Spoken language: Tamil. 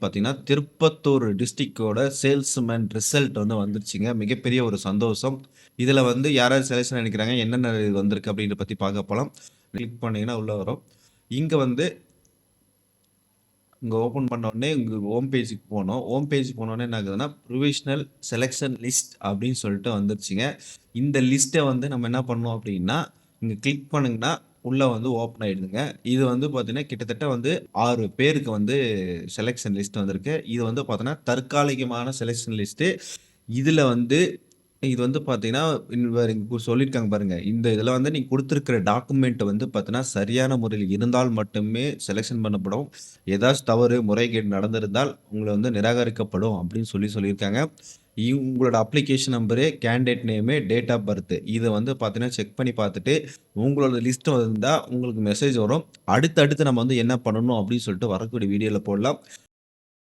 பார்த்தீங்கன்னா, திருப்பத்தூர் டிஸ்ட்ரிக்ட்டோட சேல்ஸ்மேன் ரிசல்ட் வந்துருச்சுங்க. மிகப்பெரிய ஒரு சந்தோஷம். இதுல யார் யார் செலக்ஷன் ஆயிருக்கிறாங்க, என்னென்ன இது வந்திருக்கு அப்படின்றத பத்தி பார்க்க போலாம். கிளிக் பண்ணீங்கன்னா உள்ள வரும். இங்க இங்க ஓப்பன் பண்ண உடனே இங்க ஹோம் பேஜுக்கு போணும். ஹோம் பேஜ் போனோனே என்ன ஆகுதுன்னா, ப்ரொவிஷனல் செலக்ஷன் லிஸ்ட் அப்படின்னு சொல்லிட்டு வந்துருச்சுங்க. இந்த லிஸ்ட்ட நம்ம என்ன பண்ணணும் அப்படின்னா, இங்க கிளிக் பண்ணுங்கன்னா, உள்ள ஓப்பன் ஆயிடுதுங்க. இது பார்த்தீங்கன்னா, கிட்டத்தட்ட 6 பேருக்கு செலக்ஷன் லிஸ்ட் வந்திருக்கு. இது பார்த்தீங்கன்னா, தற்காலிகமான செலக்ஷன் லிஸ்ட்டு. இதுல இது பார்த்தீங்கன்னா, இங்க சொல்லியிருக்காங்க பாருங்க. இந்த இதுல நீங்க குடுத்திருக்கிற டாக்குமெண்ட் பார்த்தீங்கன்னா, சரியான முறையில் இருந்தால் மட்டுமே செலக்ஷன் பண்ணப்படும். ஏதாச்சும் தவறு, முறைகேடு நடந்திருந்தால் உங்கள நிராகரிக்கப்படும் அப்படின்னு சொல்லியிருக்காங்க. உங்களோட application number, candidate name, date of birth இத பார்த்தீங்கன்னா, செக் பண்ணி பார்த்துட்டு, உங்களோட லிஸ்ட் வந்தா உங்களுக்கு மெசேஜ் வரும். அடுத்து நம்ம என்ன பண்ணணும் அப்படின்னு சொல்லிட்டு வரக்கூடிய வீடியோல போடலாம்.